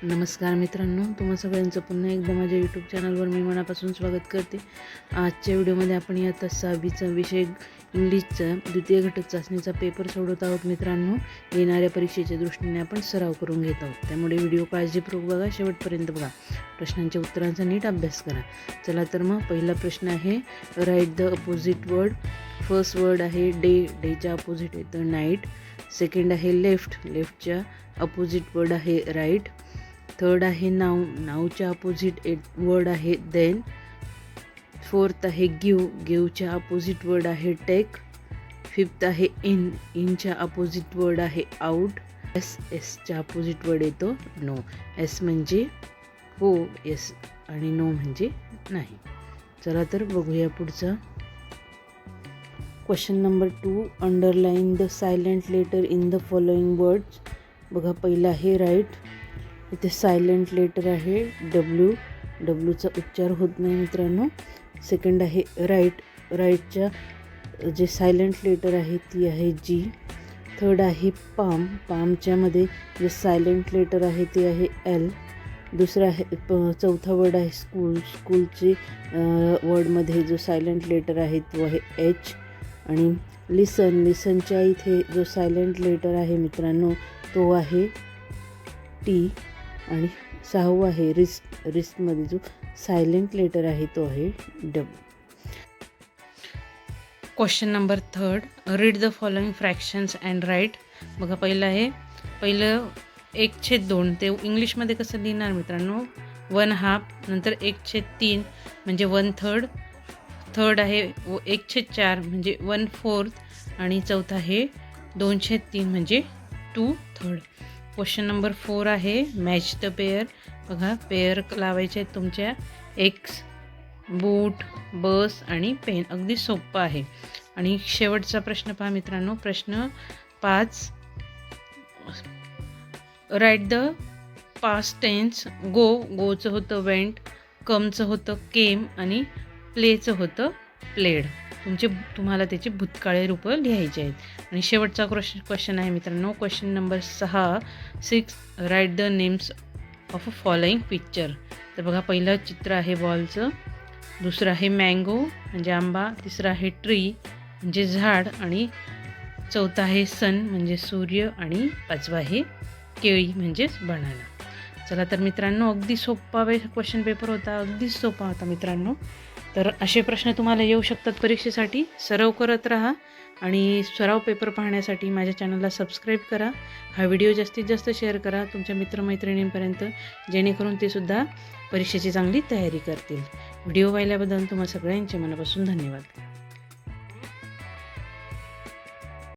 नमस्कार मित्रांनो, तुम्हा सगळ्यांचं पुन्हा एकदा माझ्या यूट्यूब चॅनलवर मी मनापासून स्वागत करते। आजच्या व्हिडिओमध्ये आपण इयत्ता 6वीचा विषय इंग्लिशचा द्वितीय घटक चाचणीचा पेपर सोडवत आहोत। मित्रांनो, येणाऱ्या परीक्षेच्या दृष्टीने आपण सराव करून घेत आहोत, त्यामुळे व्हिडिओ काळजीपूर्वक बघा, शेवटपर्यंत बघा, प्रश्नांच्या उत्तरांचा नीट अभ्यास करा। चला तर मग पहिला प्रश्न आहे, write the opposite word. First word आहे डे, डेच्या अपोजिट येतं नाईट। सेकंड आहे लेफ्ट, लेफ्टच्या अपोजिट वर्ड आहे राईट। थर्ड आहे नाव, नावच्या अपोजिट वर्ड आहे देन। फोर्थ आहे गिव, गिवच्या अपोजिट वर्ड आहे टेक। फिफ्थ आहे इन, इनच्या अपोजिट वर्ड आहे आउट। एस, एसच्या अपोजिट वर्ड येतो नो। एस म्हणजे हो, एस, आणि नो म्हणजे नाही। चला तर बघूया पुढचा question number 2, underline the silent letter in the following words. बघा, पहिला आहे राईट, इथे सायलेंट लेटर आहे डब्ल्यू, डब्ल्यूचा उच्चार होत नाही मित्रांनो। सेकंड आहे राईट, राईटच्या जे सायलेंट लेटर आहे ती आहे जी। थर्ड आहे पाम, पामच्यामध्ये जे सायलेंट लेटर आहे ते आहे एल। दुसरा आहे चौथा वर्ड आहे स्कूल, स्कूलचे वर्डमध्ये जो सायलेंट लेटर आहे तो आहे एच। आणि लिसन, लिसनच्या इथे जो सायलेंट लेटर आहे मित्रांनो तो आहे टी। आणि सहावा आहे रिस्ट, रिस्टमध्ये जो सायलेंट लेटर आहे तो आहे W. Question number 3, read the following fractions and write. बघा, पहिलं आहे, पहिलं 1/2, ते इंग्लिशमध्ये कसं लिहिणार मित्रांनो, 1/2, नंतर 1/3 म्हणजे 1/3, थर्ड आहे 1/4 म्हणजे 1/4, आणि चौथा आहे 2/3 म्हणजे 2/3। क्वेश्चन नंबर 4 आहे, मॅच द पेअर। बघा, पेअर लावायचे आहेत तुमच्या एक्स, बूट, बस आणि पेन, अगदी सोपं आहे। आणि शेवटचा प्रश्न पहा मित्रांनो, प्रश्न 5, राईट द पास्ट टेन्स। गो, गोचं होतं वेंट, कमचं होतं केम, आणि प्लेचं होतं प्लेड। तुम्हाला त्याची भूतकाळी रूपं लिहायची आहेत। आणि शेवटचा क्वेश्चन आहे मित्रांनो, question number 6, write the names of a following picture. तर बघा, पहिलं चित्र आहे बॉलचं, दुसरं आहे मँगो म्हणजे आंबा, तिसरं आहे ट्री म्हणजे झाड, आणि चौथा आहे सन म्हणजे सूर्य, आणि पाचवा आहे केळी म्हणजेच बनाना। चला तर मित्रांनो, अगदी सोपा क्वेश्चन पेपर होता, अगदी सोपा होता मित्रांनो। तर असे प्रश्न तुम्हाला येऊ शकतात परीक्षेसाठी, सराव करत राहा। आणि सराव पेपर पाहण्यासाठी माझ्या चॅनलला सबस्क्राईब करा, हा व्हिडिओ जास्तीत जास्त शेअर करा तुमच्या मित्रमैत्रिणींपर्यंत, जेणेकरून ते सुद्धा परीक्षेची चांगली तयारी करतील। व्हिडिओ पाहिल्याबद्दल तुम्हा सगळ्यांचे मनापासून धन्यवाद।